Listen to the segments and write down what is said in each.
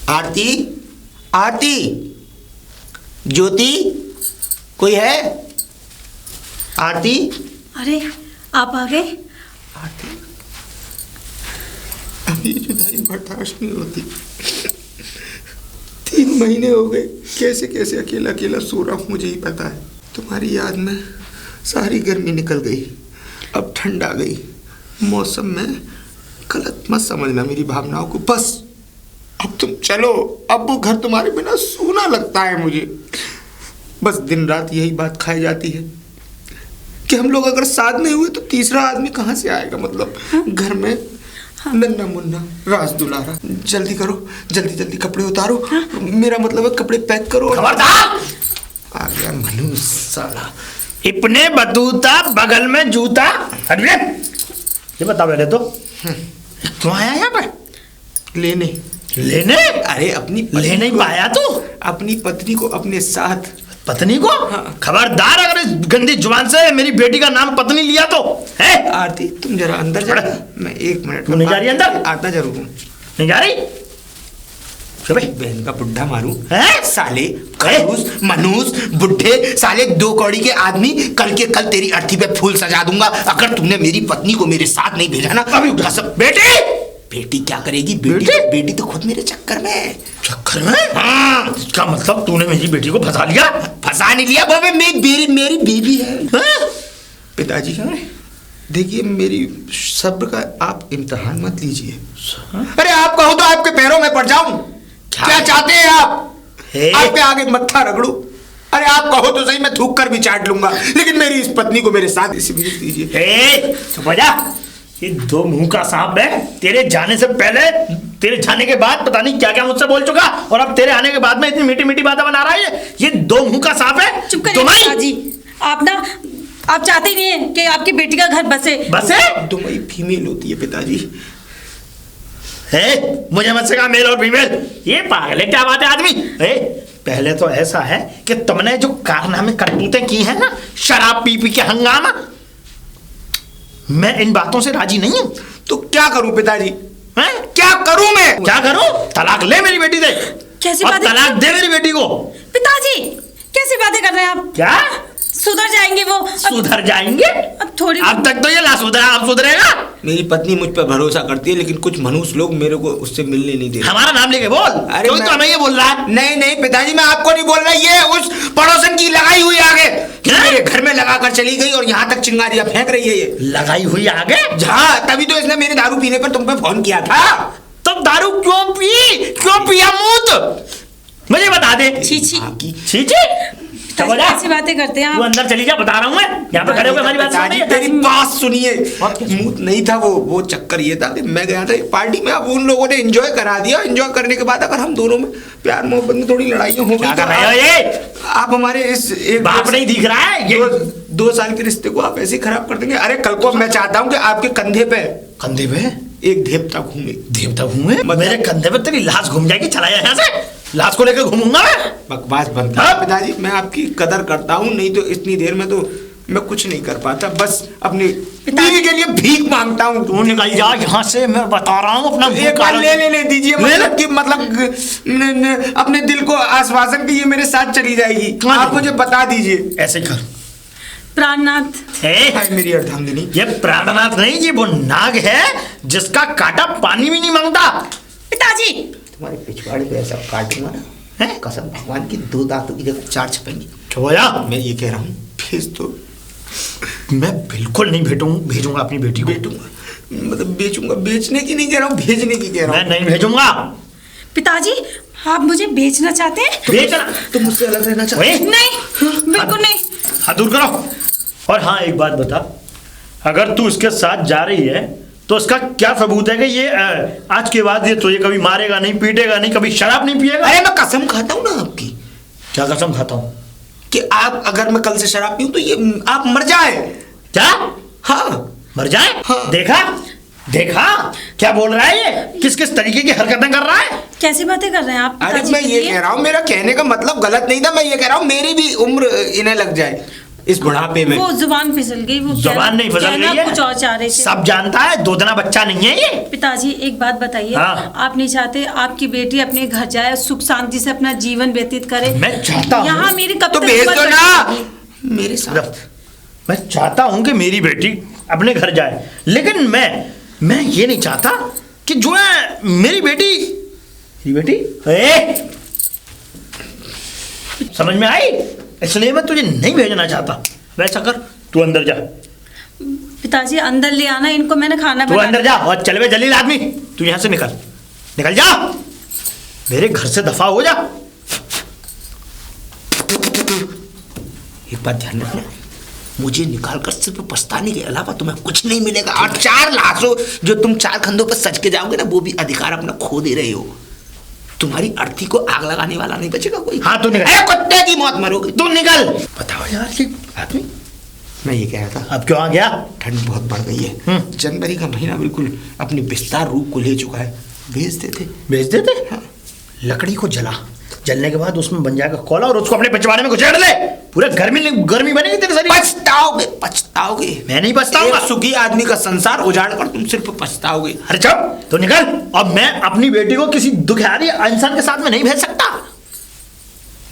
आरती, आरती, ज्योति, कोई है? आरती। अरे आप आ गए। आरती, अभी जुदाई बर्दाश्त नहीं होती। 3 महीने हो गए, कैसे कैसे अकेला अकेला सो रहा हूँ, मुझे ही पता है। तुम्हारी याद में सारी गर्मी निकल गई, अब ठंड आ गई। मौसम में गलत मत समझना मेरी भावनाओं को। बस अब तुम चलो, अब वो घर तुम्हारे बिना सूना लगता है मुझे। बस दिन रात यही बात खाई जाती है कि हम लोग अगर साथ नहीं हुए तो तीसरा आदमी कहाँ से आएगा। मतलब घर में नन्ना मुन्ना राज दुलारा। जल्दी करो, जल्दी जल्दी कपड़े उतारो। मेरा मतलब है कपड़े पैक करो। खबरदार! आ गया मनु साला। इपने बतूता बगल में जूता। हट रे। ये बता पहले तो क्यों आया यहाँ पे? लेने। अरे अपनी ले नहीं पाया तू? अपनी पत्नी को अपने साथ। पत्नी को? हाँ। खबरदार अगर इस गंदी जुबान से मेरी बेटी का नाम पत्नी लिया तो है। आरती तुम जरा अंदर जा, मैं 1 मिनट। तू नहीं जा रही अंदर? आता जरूर हूँ। नहीं जा रही? बहन का बुढ़ा मारू है साले, खड़ूस मनूस बुढ़े साले, 2 कौड़ी के आदमी। कल के कल तेरी अर्थी पे फूल सजा दूंगा अगर तुमने मेरी पत्नी को मेरे साथ नहीं भेजा ना। अभी उठा सब। बेटी क्या करेगी? बेटी तो खुद मेरे चक्कर में। चक्कर में? हाँ। इसका मतलब तूने मेरी बेटी को फंसा लिया? फंसा नहीं लिया बाबा, मेरी बीवी है। पिताजी देखिए, मेरी सब्र का आप इम्तिहान मत लीजिए। अरे आप कहो तो आपके पैरों में पड़ जाऊं। क्या चाहते हैं आप? आपके आगे मत्था रगड़ू? अरे आप कहो तो सही, मैं थूक कर भी चाट लूंगा, लेकिन मेरी इस पत्नी को मेरे साथ इसी मिल दीजिए। समझा? ये 2 मुंह का सांप है। तेरे जाने से पहले, तेरे जाने के बाद पता नहीं क्या क्या मुझसे बोल चुका, और अब तेरे आने के बाद में इतनी मीठी मीठी बातें बना रहा है। ये 2 मुंह का सांप है। चुप करिए जी। आप चाहते नहीं है कि आपकी बेटी का घर बसे? दुमई फीमेल होती है पिताजी। है मुझे मत सिखा मेल और फीमेल। ये पागल है क्या बात है आदमी। पहले तो ऐसा है कि तुमने जो कारनामे करतूतें की है ना, शराब पी पी के हंगामा, मैं इन बातों से राजी नहीं हूं। तो क्या करूं पिताजी? क्या करूं मैं? क्या करूं? तलाक ले मेरी बेटी से। कैसी बात? तलाक दे मेरी बेटी को। पिताजी कैसी बातें कर रहे हैं आप? क्या सुधर जाएंगे वो? सुधर जाएंगे? अब थोड़ी, अब तक तो ये ना सुधरा, अब सुधरेगा। मेरी पत्नी मुझ पर भरोसा करती है, लेकिन कुछ मनुष्य लोग मेरे को उससे मिलने नहीं दे रहे। हमारा नाम लेके बोल। अरे तो हमें ये बोल रहा है। नहीं पिताजी, मैं आपको नहीं बोल रहा, ये उस पड़ोसन की लगाई हुई आगे मेरे घर में लगा कर चली गई और यहाँ तक चिंगारियां फेंक रही है। ये लगाई हुई आगे? हाँ, तभी तो इसने मेरे दारू पीने पर तुम पे फोन किया था। तो दारू क्यों पिया मूत? मुझे बता दे। छी ऐसी बातें करते हैं तू अंदर चली जा, बता रहा हूँ मैं। यहाँ पे खड़े होकर हमारी बात सुनिए। तेरी बात सुनिए। मूत नहीं था वो चक्कर ये था कि मैं गया था पार्टी में, अब उन लोगों ने एंजॉय करा दिया। एंजॉय करने के बाद अगर हम दोनों में प्यार मोहब्बत में थोड़ी लड़ाइयाँ हो गई तो आप हमारे इस एक बाप नहीं दिख रहा है। 2 साल के रिश्ते को आप ऐसे ही खराब कर देंगे। अरे कल को मैं चाहता हूँ कि आपके कंधे पे एक देवता घूमे। मेरे कंधे पे तेरी लाश घूम जाएगी। चला जाए यहाँ से, लाश को लेकर घूमूंगा मैं। बकवास बंद कर पिताजी, मैं आपकी कदर करता हूँ, नहीं तो इतनी देर में तो मैं कुछ नहीं कर पाता। बस अपनी बीवी के लिए भीख मांगता हूँ। तू निकल जा यहाँ से, मैं बता रहा हूँ। अपना एक बार ले दीजिए, मतलब अपने दिल को आश्वासन की ये मेरे साथ चली जाएगी। आप मुझे बता दीजिए। ऐसे कर। प्राणनाथ है मेरी अर्धांगिनी। ये प्राणनाथ नहीं, ये वो नाग है जिसका कांटा पानी भी नहीं मांगता। पिताजी तुम्हारे पिछवाड़े पे ऐसा काटूंगा ना, कसम भगवान की 2 दांतों की जगह 4 छपेंगी। मैं ये कह रहा हूँ, भेज दो। मैं बिल्कुल नहीं भेजूंगा अपनी बेटी को। मतलब बेचूंगा, बेचने की नहीं कह रहा हूँ, भेजने की कह रहा हूँ। मैं नहीं भेजूंगा। पिताजी आप मुझे बेचना चाहते हैं? बेचना? तुम मुझसे अलग रहना चाहते हो? नहीं, बिल्कुल नहीं। हाथ दूर करो। और हाँ, एक बात बता, अगर तू इसके साथ जा रही है तो इसका क्या सबूत है कि ये आज के बाद ये तुझे कभी मारेगा नहीं, पीटेगा नहीं, कभी शराब नहीं पिएगा? अरे मैं कसम खाता हूँ ना आपकी। क्या कसम खाता हूँ? कि आप अगर मैं कल से शराब पीऊं तो ये आप मर जाए। क्या? हाँ मर जाए? हाँ। देखा क्या बोल रहा है ये? किस किस तरीके की हरकतें कर रहा है? कैसी बातें कर रहे हैं आप? अरे मैं ये कह रहा हूँ, मेरा कहने का मतलब गलत नहीं था। मैं ये कह रहा हूँ मेरी भी उम्र इन्हें लग जाए। इस बुढ़ापे में। वो जुबान फिसल गई, वो जुबान नहीं फिसल कहना गई है, कुछ और चाह रहे थे। सब जानता है, दोदना बच्चा नहीं है ये। पिताजी एक बात बताइए, हाँ। आप नहीं चाहते आपकी बेटी अपने घर जाए, सुख शांति से अपना जीवन व्यतीत करे? मैं चाहता हूँ। यहाँ मेरी कब तो तक भेज उम्र दो कट ना जाएगी? मेरे साथ। मैं चाहता हूं कि मेरी बेटी अपने घर जाए, लेकिन मैं ये नहीं चाहता कि जो है मेरी बेटी समझ में आई? इसलिए मैं तुझे नहीं भेजना चाहता। वैसा कर, तू अंदर जा। पिताजी अंदर ले आना इनको, मैंने खाना तू अंदर जा और चल वे जलील आदमी, तू यहां से निकल जा, मेरे घर से दफा हो जा। एक बात ध्यान रखना, मुझे निकाल कर सिर्फ पछताने के अलावा तुम्हें कुछ नहीं मिलेगा। और 4 लाशों जो तुम 4 खंधों पर सच के जाओगे ना, वो भी अधिकार अपना खो दे रहे हो। तुम्हारी अर्थी को आग लगाने वाला नहीं बचेगा कोई। हाँ तू निकल, कुत्ते की मौत मरोगे। तू निकल। बताओ यार ये आदमी, मैं ये कह रहा था, अब क्यों आ गया? ठंड बहुत बढ़ गई है, जनवरी का महीना बिल्कुल अपनी विस्तार रूप को ले चुका है। भेज देते। हाँ। लकड़ी को जलने के बाद उसमें बन जाएगा कोला, और उसको अपने पिछवाड़े में गुजेड़ ले, पूरे गर्मी बनेगी तेरे शरीर। पछताओगे। मैं नहीं पछताऊंगा। एक सुखी आदमी का संसार उजाड़ कर तुम सिर्फ पछताओगे। अरे चुप, तो निकल। अब मैं अपनी बेटी को किसी दुखियारी इंसान के साथ में नहीं भेज सकता।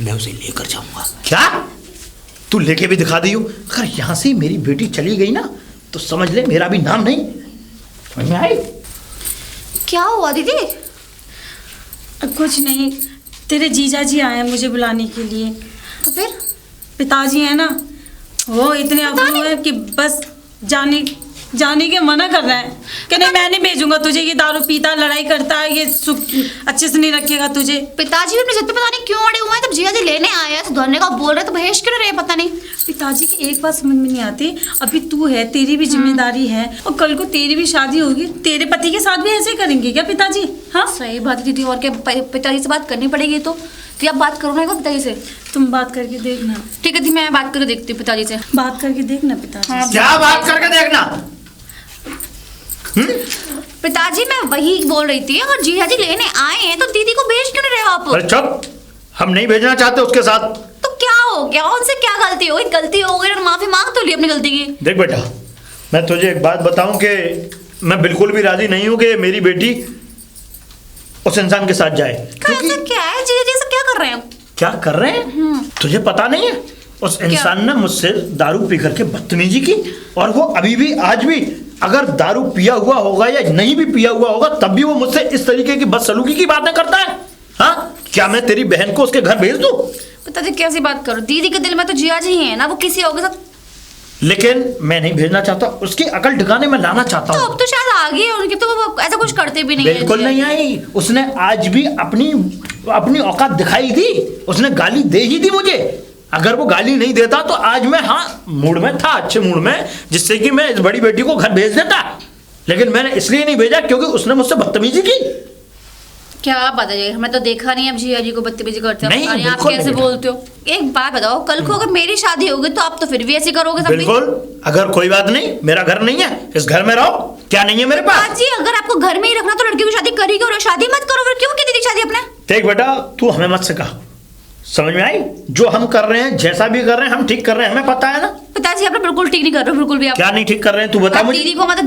मैं उसे लेकर जाऊंगा। क्या तू लेके भी दिखा दी हो? अगर यहां से मेरी बेटी चली गई ना, तो समझ ले मेरा भी नाम नहीं। समझ में आई? क्या हुआ दीदी? कुछ नहीं, तेरे जीजा जी आए हैं मुझे बुलाने के लिए। तो फिर पिताजी है ना, वो इतने अबू है कि बस जाने के मना कर रहा है कि नहीं मैं नहीं भेजूंगा तुझे, ये दारू पीता लड़ाई करता है, ये अच्छे से नहीं रखेगा तुझे। पिताजी अपने जिद पे पता नहीं क्यों अड़े हुए हैं। तब जिया जी लेने आए हैं तो धोने का बोल रहे तो भेज क्यों रहे पता नहीं। पिताजी की एक बात समझ में नहीं आती, अभी तू है, तेरी भी जिम्मेदारी है, और कल को तेरी भी शादी होगी, तेरे पति के साथ भी ऐसे करेंगे क्या पिताजी? हाँ सही बात है दीदी, और क्या पिताजी से बात करनी पड़ेगी। तो आप बात करो ना एक बार पिताजी से। तुम बात करके देखना। ठीक है दी, मैं बात करके देखती हूँ पिताजी से। बात करके देखना पिताजी। हाँ, क्या बात करके देखना? पिताजी मैं वही बोल रही थी, अगर जीजा जी लेने आए हैं तो दीदी को भेज क्यों नहीं रहे हो आप? अरे चुप, हम नहीं भेजना चाहते उसके साथ। तो क्या हो गया? उनसे क्या गलती हो गई? गलती हो गई, माफी मांग तो ली अपनी गलती की। देख बेटा, मैं तुझे एक बात बताऊं कि मैं बिल्कुल भी राजी नहीं हूं कि मेरी बेटी उस इंसान के साथ जाए। ऐसा क्या है? जीजा जी ऐसा क्या कर रहे हैं? क्या कर रहे हैं तुझे पता नहीं है? उस इंसान ने मुझसे दारू पी करके बदतमीजी की, और वो अभी भी आज भी अगर दारू पिया हुआ होगा या नहीं भी पिया हुआ होगा, तब भी वो मुझसे इस तरीके की बदसलूकी की बातें करता है। हाँ, क्या मैं तेरी बहन को उसके घर भेज दूं? पिताजी कैसी बात करो, दीदी के दिल में तो जिया जी है ना, वो किसी और के साथ। लेकिन मैं नहीं भेजना चाहता, उसकी अकल ठिकाने में लाना चाहता तो हूँ। अब तो शायद आ गई है उनकी, तो वो ऐसा कुछ करते भी नहीं है। बिल्कुल नहीं आई, उसने आज भी अपनी औकात दिखाई थी, उसने गाली दे ही दी मुझे। अगर वो गाली नहीं देता तो आज मैं मूड में था, अच्छे मूड में, जिससे कि मैं इस बड़ी बेटी को घर भेज देता। लेकिन मैंने इसलिए नहीं भेजा क्योंकि उसने मुझसे बदतमीजी की। क्या बात है, हमें तो देखा नहीं अब जिया जी को बदतमीजी करते नहीं, हैं। आप बिल्कुल कैसे नहीं। बोलते हो? एक बात बताओ, कल को अगर मेरी शादी होगी तो आप तो फिर भी ऐसे करोगे सब? बिल्कुल, अगर कोई बात नहीं, मेरा घर नहीं है, इस घर में रहो। क्या नहीं है मेरे पास? जी अगर आपको घर में ही रखना तो लड़की की शादी करी करो, शादी मत करो। फिर क्यों की दीदी शादी अपने? देख बेटा, तू हमें मत सिखा। समझ में आई? जो हम कर रहे हैं, जैसा भी कर रहे हैं, हम ठीक कर रहे हैं, हमें पता है ना। पिताजी आप बिल्कुल ठीक नहीं कर रहे हो, बिल्कुल भी। आप क्या नहीं ठीक कर रहे हैं तू बता मुझे। दीदी को मतलब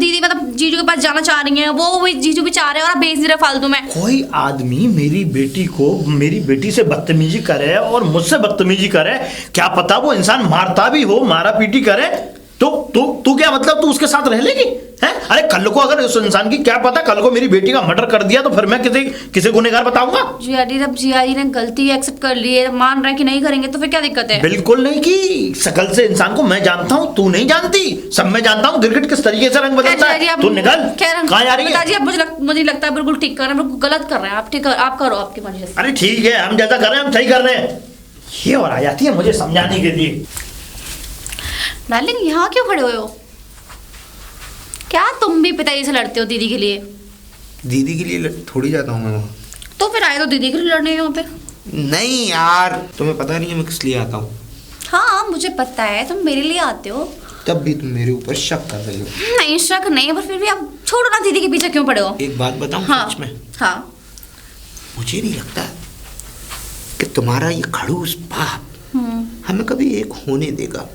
जीजू के पास जाना चाह रही हैं, वो जीजू भी चाह रहे हैं, और आप भेज नहीं रहे फालतू में। कोई आदमी मेरी बेटी से बदतमीजी करे और मुझसे बदतमीजी करे, क्या पता वो इंसान मारता भी हो, मारा पीटी करे, तो क्या मतलब तू उसके साथ रह लेगी? हैं? अरे कल को अगर उस इंसान की क्या पता, कल को मेरी बेटी का मर्डर कर दिया तो फिर मैं किसे गुनहगार बताऊंगा? जिया जी ने गलती एक्सेप्ट कर ली है, मान रहे हैं कि नहीं करेंगे, तो फिर क्या दिक्कत है? बिल्कुल नहीं की। शकल से इंसान को मैं जानता हूँ, तू नहीं जानती। सब मैं जानता हूँ गिरगिट किस तरीके से रंग बदलता है। तू निकल, कहाँ जा रही है? पिताजी आप मुझे लगता है बिल्कुल ठीक कर रहे हैं, बिल्कुल गलत कर रहे हैं आप। ठीक है, आप करो आपकी मर्जी से। अरे ठीक है, हम जैसा कर रहे हैं हम सही कर रहे हैं। ये और आ जाती है मुझे समझाने के लिए। डार्लिंग यहाँ क्यों खड़े हुए हो? क्या तुम भी पिताजी से लड़ते हो दीदी के लिए? दीदी के लिए थोड़ी जाता हूँ मैं वहाँ। तो फिर आए तो दीदी के लिए लड़ने यहाँ पे? नहीं यार, तुम्हें पता नहीं है मैं किस लिए आता हूँ। हाँ मुझे पता है, तुम मेरे लिए आते हो। तब भी तुम मेरे ऊपर शक कर रही हो। नहीं शक नहीं, पर फिर भी आप छोड़ो ना, दीदी के पीछे क्यों पड़े हो? एक बात बताऊँ हाँ, सच में? हाँ। मुझे नहीं लगता कि तुम्हारा ये खड़ूस बाप हमें कभी एक होने देगा।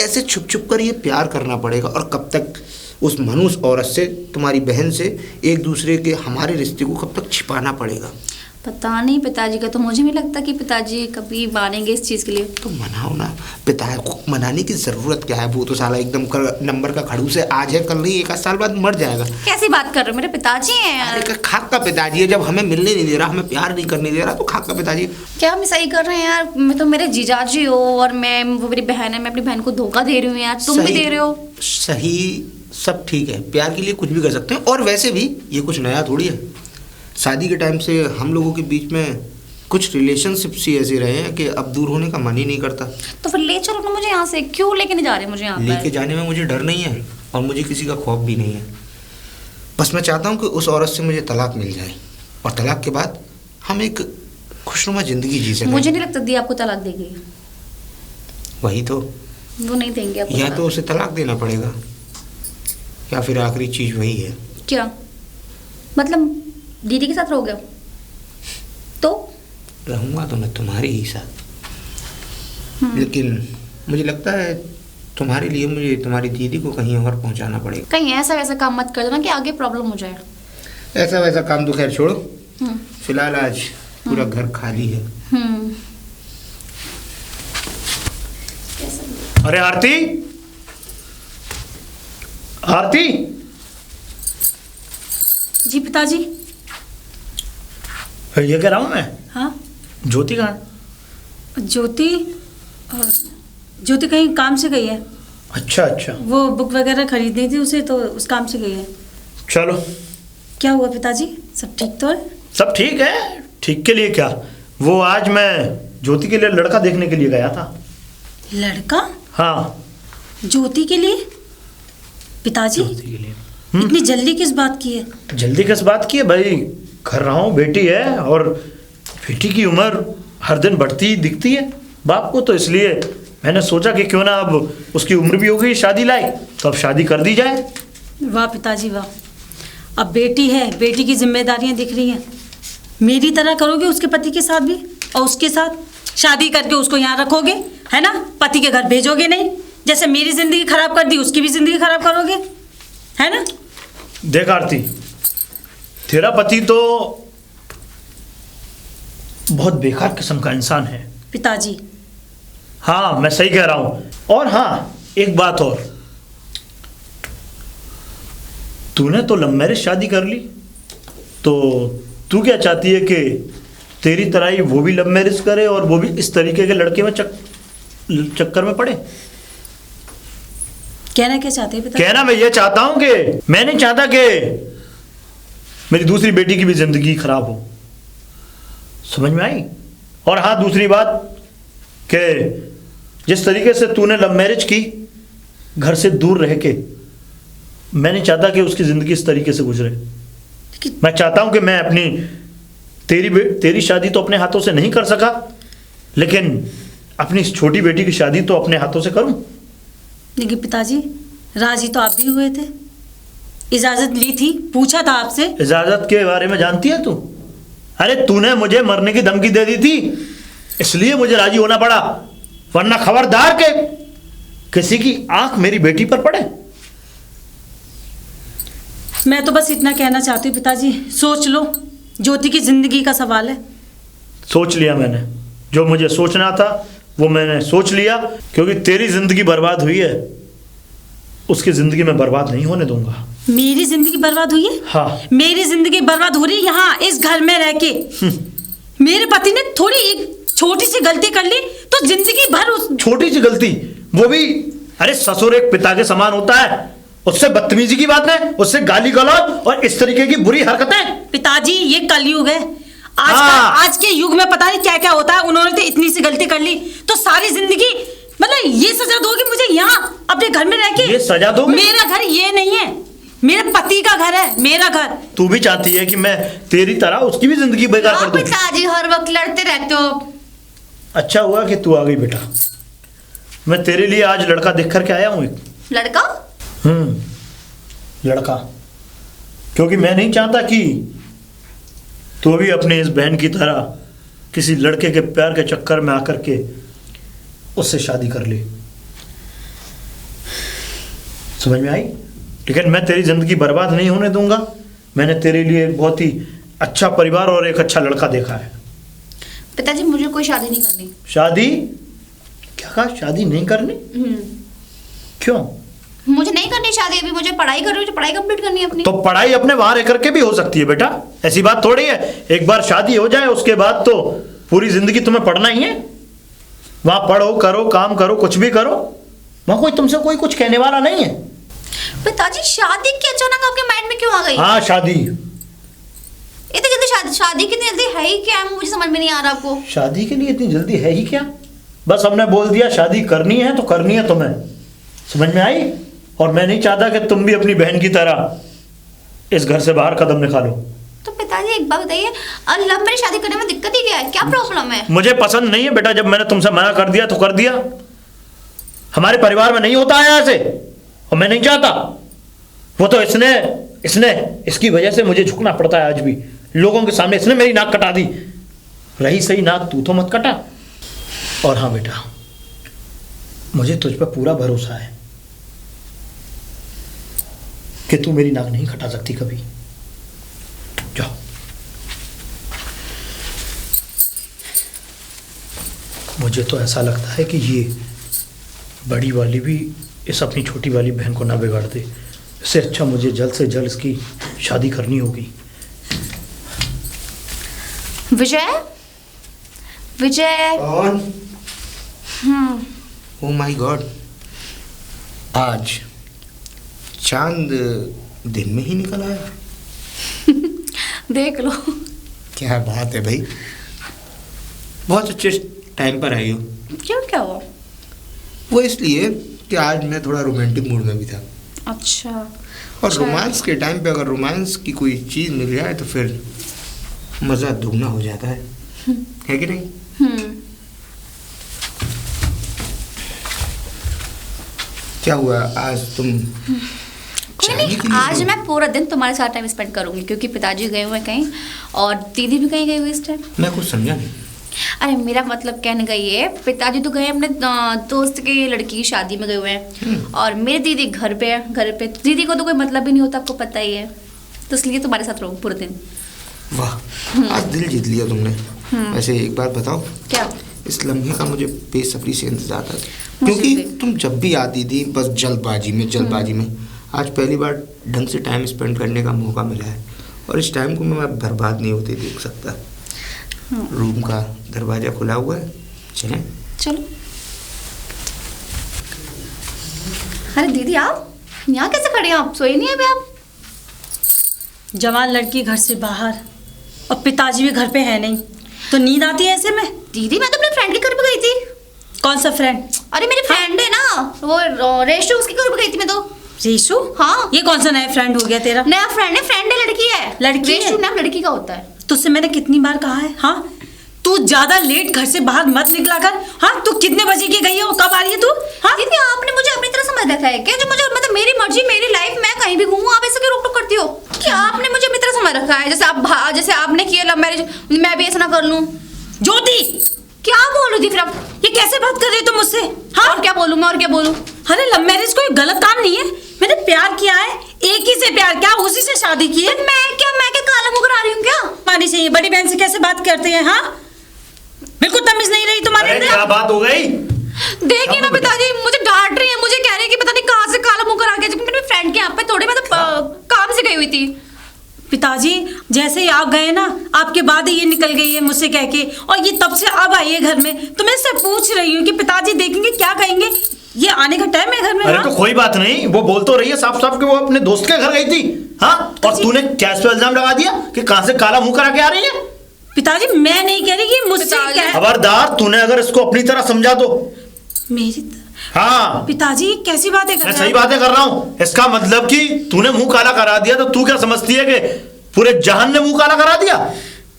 ऐसे छुप छुप कर ये प्यार करना पड़ेगा। और कब तक उस मनुष्य औरत से, तुम्हारी बहन से एक दूसरे के हमारे रिश्ते को कब तक छिपाना पड़ेगा? पता नहीं पिताजी का, तो मुझे नहीं लगता कि पिताजी कभी मानेंगे इस चीज़ के लिए। तो मनाओ ना, पिता को मनाने की ज़रूरत क्या है? वो तो साला एकदम नंबर का खड़ूस है, आज है कल नहीं, 1 साल बाद मर जाएगा। कैसी बात कर रहे हो, मेरे पिताजी हैं यार। अरे खाक का पिताजी है, जब हमें मिलने नहीं दे रहा, हमें प्यार नहीं करने दे रहा, तो खाक का पिताजी। क्या हम सही कर रहे हैं यार? मैं तो मेरे जीजाजी हो और वो मेरी बहन है, मैं अपनी बहन को धोखा दे रही हूँ यार, तुम भी दे रहे हो। सही, सब ठीक है, प्यार के लिए कुछ भी कर सकते हैं। और वैसे भी ये कुछ नया थोड़ी है, शादी के टाइम से हम लोगों के बीच में कुछ रिलेशनशिप्स ही ऐसे रहे हैं कि अब दूर होने का मन ही नहीं करता। तो फिर ले चलो ना मुझे यहाँ से, क्यों लेके नहीं जा रहे मुझे यहाँ लेके जाने में मुझे डर नहीं है और मुझे किसी का खौफ भी नहीं है। बस मैं चाहता हूँ कि उस औरत से मुझे तलाक मिल जाए और तलाक के बाद हम एक खुशनुमा जिंदगी जी सकें। मुझे नहीं लगता दी आपको तलाक देगी। वही तो, वो नहीं देंगे आपको या तलाक। तो उसे तलाक देना पड़ेगा या फिर आखिरी चीज़ वही है। क्या मतलब दीदी के साथ रहोगे? तो रहूँगा तो मैं तुम्हारे ही साथ, लेकिन मुझे लगता है तुम्हारे लिए मुझे तुम्हारी दीदी को कहीं और पहुंचाना पड़ेगा। कहीं ऐसा वैसा काम मत कर देना कि आगे प्रॉब्लम हो जाए। ऐसा वैसा काम तो खैर छोड़ो, हम्म फिलहाल आज पूरा घर खाली है। हम्म। अरे आरती, आरती। जी पिताजी। ये कह रहा हूँ मैं, हाँ ज्योति कहाँ? ज्योति, ज्योति कहीं काम से गई है। अच्छा अच्छा, वो बुक वगैरह खरीदनी थी उसे, तो उस काम से गई है। चलो। क्या हुआ पिताजी, सब ठीक तो है? सब ठीक है, ठीक के लिए क्या, वो आज मैं ज्योति के लिए लड़का देखने के लिए गया था। लड़का? हाँ, ज्योति के लिए? पिताजी ज्योति के लिए। इतनी जल्दी किस बात की है? जल्दी किस बात की है भाई, कर रहा हूँ, बेटी है और बेटी की उम्र हर दिन बढ़ती दिखती है बाप को, तो इसलिए मैंने सोचा कि क्यों ना अब उसकी उम्र भी हो गई शादी लायक, तो अब शादी कर दी जाए। वाह पिताजी वाह, अब बेटी है, बेटी की जिम्मेदारियां दिख रही हैं। मेरी तरह करोगे उसके पति के साथ भी, और उसके साथ शादी करके उसको यहाँ रखोगे, है ना? पति के घर भेजोगे नहीं, जैसे मेरी जिंदगी खराब कर दी उसकी भी जिंदगी खराब करोगे, है ना? देख आरती, तेरा पति तो बहुत बेकार किस्म का इंसान है पिताजी। हाँ, मैं सही कह रहा हूं। और हाँ, एक बात और, तूने तो लव मैरिज शादी कर ली, तो तू क्या चाहती है कि तेरी तरह ही वो भी लव मैरिज करे और वो भी इस तरीके के लड़के में चक्कर में पड़े? कहना क्या चाहते हैं पिताजी? कहना मैं ये चाहता हूं कि मैं नहीं चाहता कि मेरी दूसरी बेटी की भी जिंदगी खराब हो, समझ में आई? और हाँ, दूसरी बात कि जिस तरीके से तूने लव मैरिज की घर से दूर रह के, मैं नहीं चाहता कि उसकी जिंदगी इस तरीके से गुजरे। मैं चाहता हूं कि मैं अपनी तेरी शादी तो अपने हाथों से नहीं कर सका, लेकिन अपनी इस छोटी बेटी की शादी तो अपने हाथों से करूं। लेकिन पिताजी राजी तो आप भी हुए थे, इजाजत ली थी, पूछा था आपसे। इजाजत के बारे में जानती है तू? अरे तूने मुझे मरने की धमकी दे दी थी, इसलिए मुझे राजी होना पड़ा, वरना खबरदार के किसी की आंख मेरी बेटी पर पड़े। मैं तो बस इतना कहना चाहती हूँ पिताजी, सोच लो, ज्योति की जिंदगी का सवाल है। सोच लिया मैंने, जो मुझे सोचना था वो मैंने सोच लिया, क्योंकि तेरी जिंदगी बर्बाद हुई है, उसकी जिंदगी में बर्बाद नहीं होने दूंगा। मेरी जिंदगी बर्बाद हुई है? हाँ। मेरी जिंदगी बर्बाद हो रही है यहाँ इस घर में रह के। मेरे पति ने थोड़ी एक छोटी सी गलती कर ली तो जिंदगी भर उस छोटी सी गलती, वो भी, अरे ससुर एक पिता के समान होता है, उससे बदतमीजी की बात है, उससे गाली गलौज और इस तरीके की बुरी हरकतें। पिताजी ये कलयुग है, आज हाँ। आज के युग में पता नहीं क्या क्या होता है। उन्होंने तो इतनी सी गलती कर ली तो सारी जिंदगी, मतलब ये सजा दोगे मुझे यहाँ अपने घर में रह के? ये सजा दोगे? मेरा घर ये नहीं है, मेरे पति का घर है, मेरा घर। तू भी चाहती है कि मैं तेरी तरह उसकी भी जिंदगी बेकार कर दूं? पिताजी हर वक्त लड़ते रहते हो। अच्छा हुआ कि तू आ गई बेटा, मैं तेरे लिए आज लड़का देख कर के आया हूँ। एक लड़का? लड़का, क्योंकि मैं नहीं चाहता कि तू भी अपने इस बहन की तरह किसी लड़के के प्यार के चक्कर में आकर के उससे शादी कर ले। समझ में आई? लेकिन मैं तेरी जिंदगी बर्बाद नहीं होने दूंगा। मैंने तेरे लिए एक बहुत ही अच्छा परिवार और एक अच्छा लड़का देखा है। पिताजी मुझे कोई शादी नहीं करनी। शादी? क्या कहा? शादी नहीं करनी? क्यों? मुझे नहीं करनी शादी, अभी मुझे पढ़ाई कर रही हूँ, पढ़ाई कंप्लीट करनी है अपनी। तो पढ़ाई अपने वहां रह करके भी हो सकती है बेटा, ऐसी बात थोड़ी है। एक बार शादी हो जाए उसके बाद तो पूरी जिंदगी तुम्हें पढ़ना ही है। वहां पढ़ो, करो, काम करो, कुछ भी करो, वहां कोई तुमसे कोई कुछ कहने वाला नहीं है। पिताजी शादी की अचानक आपके माइंड में क्यों आ गई? हाँ शादी। इतनी जल्दी शादी कितनी जल्दी है ही क्या? मुझे समझ में नहीं आ रहा आपको। शादी के लिए इतनी जल्दी है ही क्या? बस हमने बोल दिया शादी करनी है तो करनी है तुम्हें। समझ में आई? और मैं नहीं चाहता कि तुम भी अपनी बहन की तरह इस घर से बाहर कदम निकालो। तो पिताजी एक बात बताइए, लव मैरिज शादी करने में दिक्कत ही क्या है? क्या प्रॉब्लम है? मुझे पसंद नहीं है बेटा, जब मैंने तुमसे मना कर दिया तो कर दिया। हमारे परिवार में नहीं होता है ऐसे, और मैं नहीं चाहता। वो तो इसने इसकी वजह से मुझे झुकना पड़ता है आज भी लोगों के सामने। इसने मेरी नाक कटा दी। रही सही नाक, तू तो मत कटा। और हाँ बेटा, मुझे तुझ पर पूरा भरोसा है कि तू मेरी नाक नहीं कटा सकती कभी। जाओ। मुझे तो ऐसा लगता है कि ये बड़ी वाली भी इस अपनी छोटी वाली बहन को ना बिगाड़ दे। इससे अच्छा मुझे जल्द से जल्द इसकी शादी करनी होगी। विजय कौन? ओ माय गॉड, आज चांद दिन में ही निकल आया। देख लो। क्या बात है भाई, बहुत अच्छे टाइम पर आई हो। क्यों, क्या हुआ? वो इसलिए कि आज मैं थोड़ा रोमांटिक मूड में भी था। अच्छा। और रोमांस के टाइम पे अगर रोमांस की कोई चीज़ मिल जाए तो फिर मज़ा दुगना हो जाता है कि नहीं? क्या हुआ आज तुम कोई नहीं, आज मैं पूरा दिन तुम्हारे साथ टाइम स्पेंड करूंगी, क्योंकि पिताजी गए हुए कहीं और दीदी भी कहीं गई हुई इस टाइम। मैं कुछ समझा नहीं। अरे मेरा मतलब कहने का ये है, पिताजी तो गए अपने दोस्त के लड़की की शादी में गए हुए हैं, और मेरी दीदी घर पे है। घर पे दीदी को तो कोई मतलब भी नहीं होता, आपको पता ही है, तो इसलिए तुम्हारे साथ रहूँ पूरे दिन। वाह, आज दिल जीत लिया तुमने। वैसे एक बात बताओ, क्या? इस लम्हे का मुझे बेसब्री से इंतजार था, क्योंकि तुम जब भी आती थी बस जल्दबाजी में। आज पहली बार ढंग से टाइम स्पेंड करने का मौका मिला है, और इस टाइम को मैं बर्बाद नहीं होते देख सकता। रूम का दरवाजा खुला हुआ है, चलें? चलो। अरे दीदी आप यहाँ कैसे खड़े हैं? आप सोए नहीं है अभी? आप जवान लड़की घर से बाहर और पिताजी भी घर पे है नहीं, तो नींद आती है ऐसे में? दीदी मैं तो अपने फ्रेंड के घर पे गई थी। कौन सा फ्रेंड? अरे मेरी फ्रेंड है ना, वो रेशु, उसके घर पे गई थी मैं तो। रेशु? हाँ। ये कौन सा नया फ्रेंड हो गया तेरा? नया फ्रेंड है, लड़की है। लड़की है? रेशु नाम लड़की का होता है। तुझसे मैंने कितनी बार कहा है, हाँ तू ज्यादा लेट घर से बाहर मत निकला कर। हाँ तू कितने बजे की गई है और कब आ रही है तू? हाँ दीदी आपने मुझे अपनी तरह समझ रखा है क्या? जो मुझे मतलब मेरी मर्जी, मेरी लाइफ, मैं कहीं भी घूमूं, आप ऐसे क्यों रोक टोक करती हो? क्या आपने मुझे अपनी तरह समझ रखा है? जैसे आपने किया लव मैरिज, मैं भी ऐसा ना कर लूं। ज्योति क्या बोल रही थी फिर आप? ये कैसे बात कर रही हो तुम मुझसे? हाँ और क्या बोलूं मैं, और क्या बोलूं? अरे लव मैरिज कोई गलत काम नहीं है। मैंने प्यार किया है, एक ही से प्यार किया, उसी से शादी की है। मैं क्या काला मुंह करा रही हूँ क्या? मानी चाहिए, बड़ी बहन से कैसे बात करते हैं? हाँ बिल्कुल तमीज नहीं रही तुम्हारे अंदर। क्या बात हो गई? देखिए ना पिताजी मुझे डांट रही है, मुझे कह रही है कि पता नहीं कहाँ से काला मुंह करा के, मेरे फ्रेंड के यहाँ पे थोड़ी मतलब काम से गई हुई थी। पिताजी जैसे ही आप गए ना, आपके बाद ही ये निकल गई है मुझसे कह के, और ये तब से अब आई है घर में। तो मैं इससे पूछ रही हूँ कि पिताजी देखेंगे क्या कहेंगे, ये आने का टाइम है घर में। अरे तो कोई बात नहीं, वो बोल तो रही है साफ साफ कि वो अपने दोस्त के घर गई थी। हाँ, और तूने क्या इस पे इल्जाम लगा दिया कि कहाँ से काला मुंह करा के आ रही है? पिताजी मैं नहीं कह रही कि मुझसे क्या। खबरदार, तूने अगर इसको अपनी तरह समझा दो। मेरी हाँ पिताजी कैसी बातें कर रहे मैं हैं? सही बातें कर रहा हूँ। इसका मतलब कि तूने मुंह काला करा दिया, तो तू क्या समझती है कि पूरे जहान ने मुंह काला करा दिया?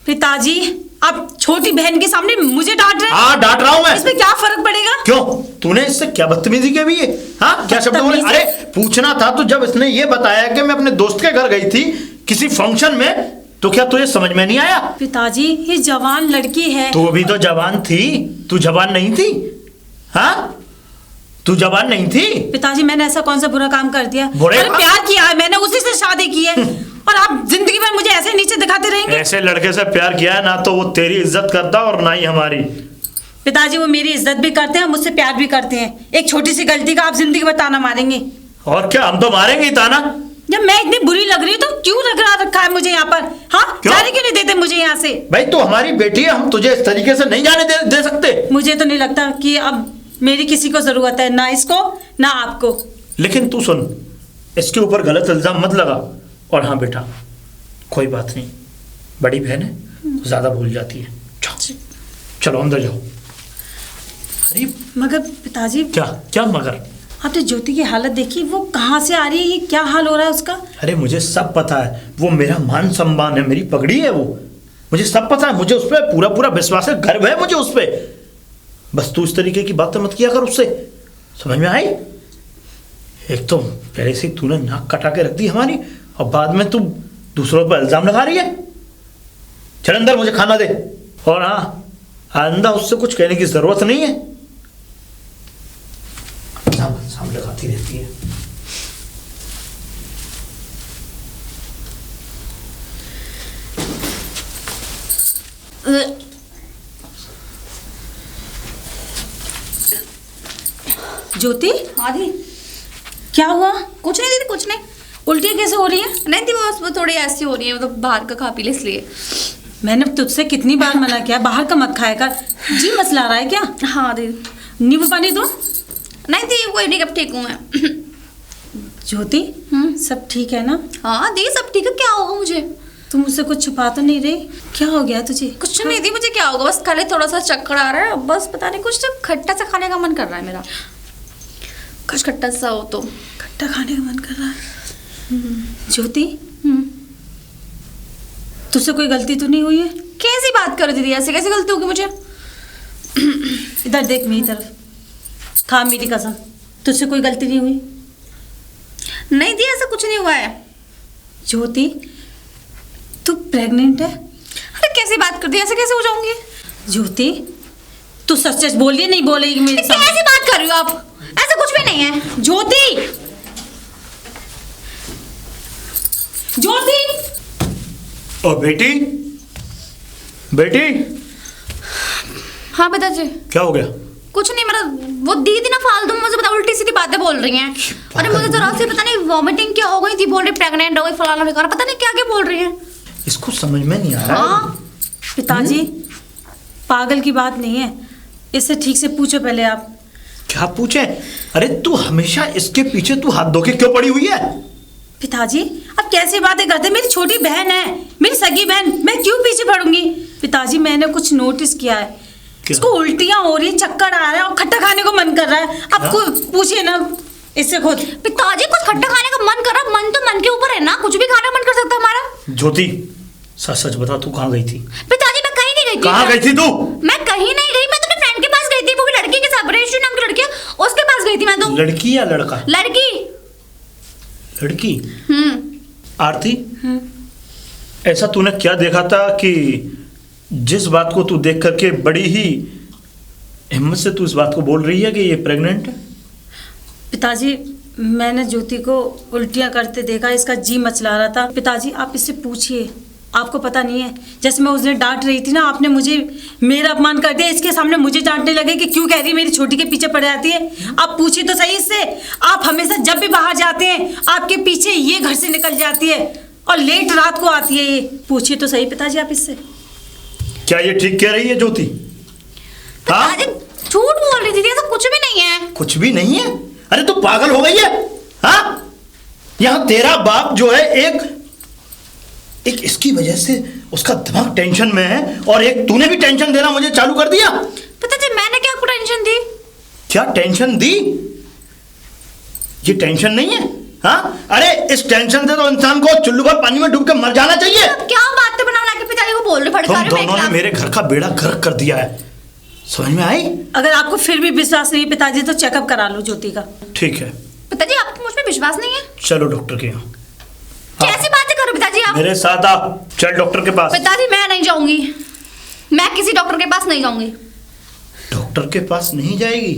पिताजी आप छोटी बहन के सामने मुझे डांट रहे हैं। हाँ डांट रहा हूँ मैं। इसमें क्या फर्क पड़ेगा? क्यों, तूने इससे क्या बदतमीजी की भी है? हाँ क्या शब्द बोले? अरे पूछना था तो जब इसने ये बताया कि मैं अपने दोस्त के घर गई थी किसी फंक्शन में, तो क्या तुझे समझ में नहीं आया? पिताजी ये जवान लड़की है। तू भी तो जवान थी, तू जवान नहीं थी। हाँ तू जवान नहीं थी? पिताजी मैंने ऐसा कौन सा बुरा काम कर दिया? बुरे अरे काम? प्यार किया है मैंने, उसी से शादी की है और आप जिंदगी भर मुझे ऐसे नीचे दिखाते रहेंगे? ऐसे लड़के से प्यार किया है ना तो वो तेरी इज्जत करता और ना ही हमारी। पिताजी वो मेरी इज्जत भी करते हैं, मुझसे प्यार भी करते हैं। एक छोटी सी गलती का आप जिंदगी भर ताना मारेंगे। और क्या, हम तो मारेंगे ही ताना। जब मैं इतनी बुरी लग रही हूँ तो क्यों रखा है मुझे यहाँ पर? हाँ, क्यों? जाने क्यों नहीं देते मुझे यहाँ से? भाई तू हमारी बेटी है, हम तुझे इस तरीके से नहीं जाने दे सकते। मुझे तो नहीं लगता कि अब मेरी किसी को जरूरत है, ना इसको ना आपको। लेकिन तू सुन, इसके ऊपर गलत इल्जाम मत लगा। और हाँ बेटा, कोई बात नहीं, बड़ी बहन है तो ज्यादा भूल जाती है। चलो अंदर जाओ। अरे मगर पिताजी, क्या क्या मगर? आपने ज्योति की हालत देखी? वो कहाँ से आ रही है? ये क्या हाल हो रहा है उसका? अरे मुझे सब पता है, वो मेरा मान सम्मान है, मेरी पगड़ी है वो। मुझे सब पता है, मुझे उस पर पूरा पूरा विश्वास है, गर्व है मुझे उस पर। बस तू इस तरीके की बातें मत किया कर उससे, समझ में आई? एक तो पहले से तूने नाक कटा के रख दी हमारी, और बाद में तू दूसरों पर इल्जाम लगा रही है। चल अंदर, मुझे खाना दे। और हाँ, आइंदा उससे कुछ कहने की जरूरत नहीं है। सामने लगाती रहती है। ज्योति, हाँ दी, क्या हुआ? कुछ नहीं दीदी, कुछ नहीं। उल्टियाँ कैसे हो रही है? नहीं दी, वो थोड़ी ऐसी हो रही है, मतलब बाहर का खा पी ले इसलिए। मैंने तुझसे कितनी बार मना किया बाहर का मत खाया कर। जी मसला रहा है क्या? हाँ दीदी। नींबू पानी दो। नहीं दी, कोई नहीं, कब ठीक हूँ मैं। ज्योति, सब ठीक है ना? हाँ दी, सब ठीक है। क्या होगा मुझे? तुम मुझसे कुछ छुपा तो नहीं रही? क्या हो गया तुझे? कुछ नहीं दी, मुझे क्या होगा, बस खाली थोड़ा सा चक्कर आ रहा है, बस पता नहीं, कुछ तो खट्टा सा खाने का मन कर रहा है मेरा। कुछ खट्टा सा हो तो। खट्टा खाने का मन कर रहा है? ज्योति, तुझसे कोई गलती तो नहीं हुई है? कैसी बात कर दीदी, ऐसे कैसी गलती होगी मुझे? इधर देख मेरी तरफ, खा मेरी कसम, तुझसे कोई गलती नहीं हुई? नहीं दी, ऐसा कुछ नहीं हुआ है। ज्योति, तू प्रेग्नेंट है? अरे कैसी बात कर दी, ऐसे कैसे हो जाऊंगी? ज्योति, तू सच सच बोल रही है, नहीं बोलेगी मेरे सामने? कैसी बात कर रही हो आप? ऐसा कुछ भी नहीं है। ज्योति, ज्योति। ओ बेटी, बेटी, हाँ पिताजी। क्या हो गया? कुछ नहीं, मेरा वो दीदी ना फालतू में मुझे पता उल्टी सीधी बातें बोल रही हैं। अरे मुझे तो रात से पता नहीं वॉमिटिंग क्या हो गई थी, बोल रही प्रेग्नेंट हो गई, फलाना ढिकाना, पता नहीं क्या क्या बोल रही है। इसको समझ में नहीं आ रहा है। हाँ पिताजी, पागल की बात नहीं है, इससे ठीक से पूछो पहले आप। क्या पूछे? अरे तू हमेशा इसके पीछे तू हाथ धो के क्यों पड़ी हुई है? पिताजी, अब कैसी बातें करते हैं? मेरी छोटी बहन है, मेरी सगी बहन, मैं क्यों पीछे पड़ूंगी? पिताजी, मैंने कुछ नोटिस किया है, इसको उल्टियां हो रही, चक्कर आ रहा है और खट्टा खाने को मन कर रहा है। आपको पूछिए ना इससे खुद। पिताजी, कुछ खट्टा खाने का मन कर रहा, मन तो मन के ऊपर है ना, कुछ भी खाने का मन कर सकता है हमारा। ज्योति, सच सच बता, तू कहाँ गई थी? पिताजी, मैं कहीं नहीं गई थी। कहाँ गई थी तू? मैं कहीं नहीं गई, मैं तो अपने फ्रेंड के पास गई थी, वो भी लड़की के साथ, रेशु नाम की लड़की है, उसके पास गई थी मैं तो। लड़की या लड़का? लड़की। लड़की? आरती, ऐसा तूने क्या देखा था कि जिस बात को तू देख करके बड़ी ही हिम्मत से तू इस बात को बोल रही है कि ये प्रेग्नेंट है? पिताजी, मैंने ज्योति को उल्टियां करते देखा, इसका जी मचला रहा था। पिताजी, आप इससे पूछिए, आपको पता नहीं है, जैसे मैं उस दिन डांट रही थी ना, आपने मुझे मेरा अपमान कर दिया, इसके सामने मुझे डांटने लगे कि क्यों कह रही है मेरी छोटी के पीछे पड़ जाती है। आप पूछिए तो सही इससे। आप हमेशा जब भी बाहर जाते हैं आपके पीछे ये घर से निकल जाती है और लेट रात को आती है ये। पूछिए तो सही पिताजी आप इससे। क्या ये ठीक कह रही है ज्योति? हाँ? पिताजी, झूठ बोल रही थी, ऐसा कुछ भी नहीं है। कुछ भी नहीं है? अरे तू पागल हो गई है? हाँ, यहाँ तेरा बाप जो है एक इसकी वजह से उसका दिमाग टेंशन में है, और एक तूने भी टेंशन देना मुझे चालू कर दिया। पिताजी, मैंने क्या आपको टेंशन दी? क्या टेंशन दी? ये टेंशन नहीं है? हाँ, अरे इस टेंशन से तो इंसान को चुल्लू भर पानी में डूब के मर जाना चाहिए। क्या बातें बना के पिताजी को बोल रहे, भड़का तुम रहे दोनों ने मेरे घर का बेड़ा गर्क कर दिया है, समझ में आई? अगर आपको फिर भी विश्वास नहीं है पिताजी तो चेकअप करा लो ज्योति का। ठीक है। पिताजी, आपको मुझ पे विश्वास नहीं है? चलो डॉक्टर के यहाँ। कैसी बातें करो पिताजी आप? मेरे साथ आ, चल डॉक्टर के पास। पिताजी, मैं नहीं जाऊंगी, मैं किसी डॉक्टर के पास नहीं जाऊंगी। डॉक्टर के पास नहीं जाएगी?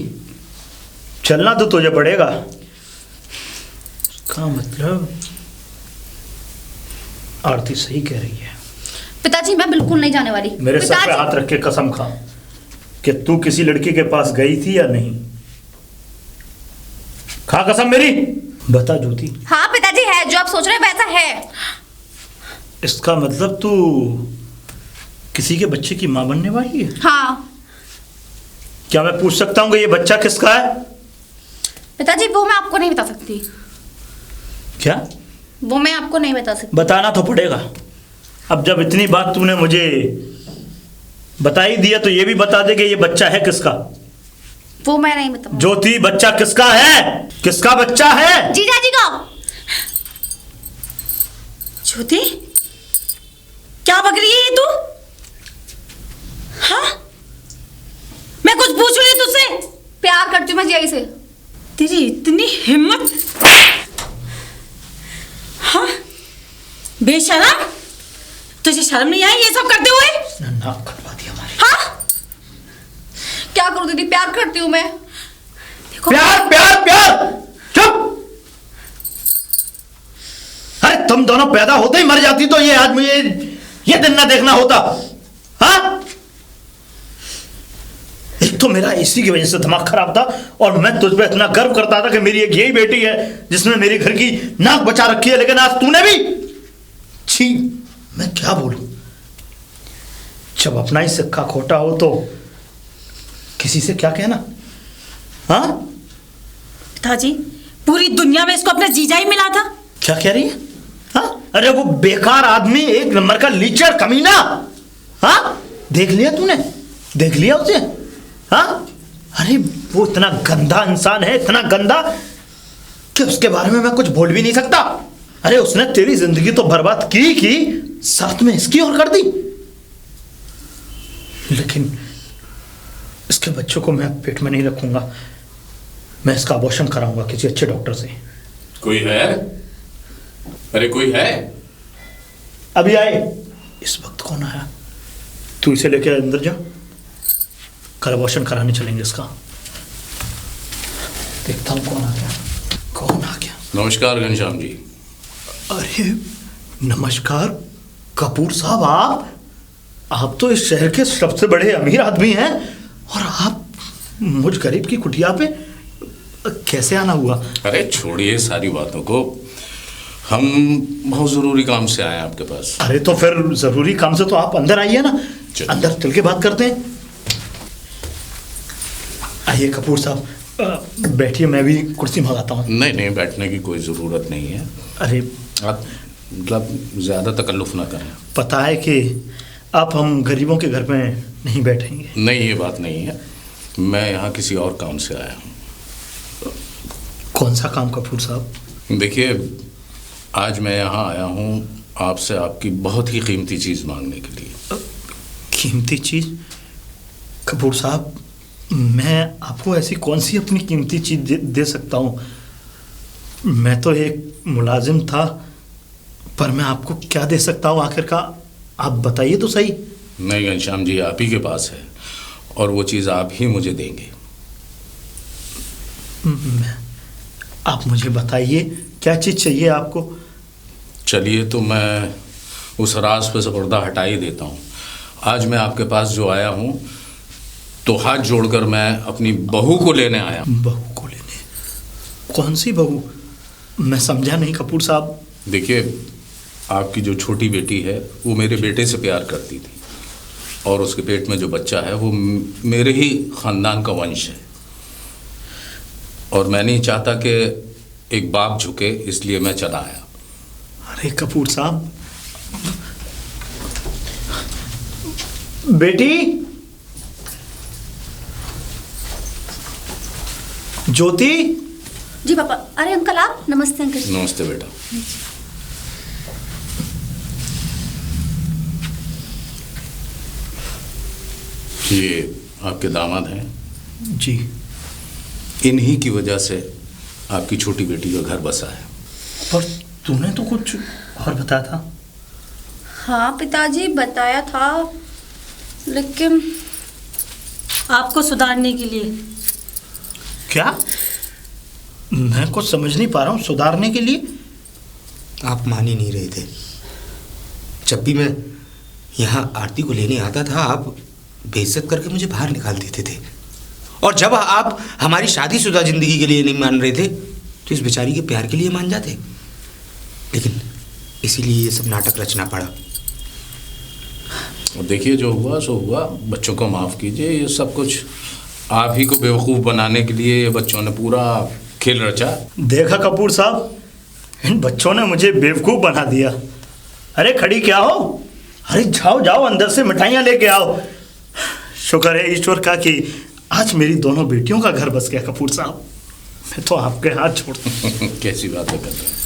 चलना तो तुझे पड़ेगा। इसका मतलब आरती सही कह रही है। पिताजी मैं बिल्कुल नहीं जाने वाली। मेरे सर पे पिताजी, हाथ रख के कसम खा कि तू किसी लड़की के पास गई थी या नहीं। खा कसम मेरी, बता ज्योति। हाँ पिताजी है, जो आप सोच रहे हैं वैसा है। इसका मतलब तू किसी के बच्चे की मां बनने वाली है? हाँ क्या मैं पूछ सकता हूँ कि ये बच्चा किसका है? पिताजी वो मैं आपको नहीं बता सकती। क्या? वो मैं आपको नहीं बता सकती। बताना तो पड़ेगा। अब जब इतनी बात तूने मुझे बता ही दिया तो ये भी बता दे कि ये बच्चा है किसका। वो मैं नहीं बताऊंगी। ज्योति बच्चा किसका है? किसका बच्चा है? जीजा जी का। ज्योति, क्या बक रही है ये तू? हाँ, मैं कुछ पूछ रही हूँ तुझसे। प्यार करती हूँ मैं जिया से। तेरी इतनी हिम्मत? हाँ, बेशरम, तुझे शर्म नहीं आई ये सब करते हुए? नाक कटवा दी हमारी। हाँ क्या करूँ दीदी, प्यार करती हूँ मैं। देखो प्यार प्यार प्यार, चुप। अरे तुम दोनों पैदा होते ही मर जाती तो ये आज मुझे ये दिन ना देखना होता। हाँ, एक तो मेरा इसी की वजह से दिमाग खराब था और मैं तुझ पे इतना गर्व करता था कि मेरी एक यही बेटी है जिसने मेरी घर की नाक बचा रखी है, लेकिन आज तूने भी। छी, मैं क्या बोलूं। जब अपना ही सिक्का खोटा हो तो किसी से क्या कहना। हाँ पिताजी, पूरी दुनिया में इसको अपना जीजा ही मिला था। क्या कह रही है? हाँ, अरे वो बेकार आदमी, एक नंबर का लीचर कमीना। हाँ, देख लिया तूने? देख लिया उसे? हाँ, अरे वो इतना गंदा इंसान है, इतना गंदा कि उसके बारे में मैं कुछ बोल भी नहीं सकता। अरे उसने तेरी जिंदगी तो बर्बाद की साथ में इसकी और कर दी। लेकिन इसके बच्चों को मैं पेट में नहीं रखूंगा। मैं इसका अबॉर्शन कराऊंगा किसी अच्छे डॉक्टर से। कोई है? अरे कोई है? अभी आए। इस वक्त कौन आया? तू इसे लेके अंदर जा, कल अबॉर्शन कराने चलेंगे इसका। देखता हूं कौन आ गया। कौन आ गया? नमस्कार घनश्याम जी। अरे नमस्कार कपूर साहब, आप तो इस शहर के सबसे बड़े अमीर आदमी हैं और आप मुझ गरीब की कुटिया पे कैसे आना हुआ? अरे छोड़िए सारी बातों को, हम बहुत जरूरी काम से आए हैं आपके पास। अरे तो फिर जरूरी काम से तो आप अंदर आइए ना, चलिए। अंदर चल के बात करते हैं। आइए कपूर साहब, बैठिए, मैं भी कुर्सी मंगाता हूँ। नहीं नहीं, बैठने की कोई ज़रूरत नहीं है। अरे आप मतलब ज़्यादा तकल्लुफ़ ना करें। पता है कि आप हम गरीबों के घर में नहीं बैठेंगे। नहीं, ये बात नहीं है, मैं यहाँ किसी और काम से आया हूँ। कौन सा काम कपूर साहब? देखिए, आज मैं यहाँ आया हूँ आपसे आपकी बहुत ही कीमती चीज़ मांगने के लिए। कीमती चीज़? कपूर साहब, मैं आपको ऐसी कौन सी अपनी कीमती चीज़ दे सकता हूँ? मैं तो एक मुलाजिम था, पर मैं आपको क्या दे सकता हूँ आखिरकार? आप बताइए तो सही। नहीं घनश्याम जी, आप ही के पास है और वो चीज़ आप ही मुझे देंगे। आप मुझे बताइए क्या चीज़ चाहिए आपको? चलिए तो मैं उस राज पे से पर्दा हटा ही देता हूँ। आज मैं आपके पास जो आया हूँ तो हाथ जोड़कर मैं अपनी बहू को लेने आया। बहू को लेने? कौन सी बहू? मैं समझा नहीं कपूर साहब। देखिए, आपकी जो छोटी बेटी है वो मेरे बेटे से प्यार करती थी और उसके पेट में जो बच्चा है वो मेरे ही ख़ानदान का वंश है और मैं नहीं चाहता कि एक बाप झुके, इसलिए मैं चला आया। अरे कपूर साहब, बेटी ज्योति। जी पापा। अरे अंकल आप? नमस्ते अंकल। नमस्ते बेटा। ये आपके दामाद हैं। जी। इन्हीं की वजह से आपकी छोटी बेटी का घर बसा है। पर तूने तो कुछ और बताया था। हाँ पिताजी बताया था, लेकिन आपको सुधारने के लिए क्या? मैं कुछ समझ नहीं पा रहा हूँ। सुधारने के लिए? आप मान ही नहीं रहे थे। जब भी मैं यहाँ आरती को लेने आता था, आप बेइज्जत करके मुझे बाहर निकाल देते थे। और जब आप हमारी शादीशुदा जिंदगी के लिए नहीं मान रहे थे, तो इस बेचारी के प्यार के लिए मान जाते। लेकिन इसीलिए ये सब नाटक रचना पड़ा। और देखिए, जो हुआ सो हुआ। बच्चों को माफ़ कीजिए। ये सब कुछ आप ही को बेवकूफ़ बनाने के लिए ये बच्चों ने पूरा खेल रचा। देखा कपूर साहब, इन बच्चों ने मुझे बेवकूफ़ बना दिया। अरे खड़ी क्या हो? अरे जाओ जाओ, अंदर से मिठाइयाँ लेके आओ। शुक्र है ईश्वर का कि आज मेरी दोनों बेटियों का घर बस गया कपूर साहब। मैं तो आपके हाथ छोड़ कैसी बातें कर रहे हैं?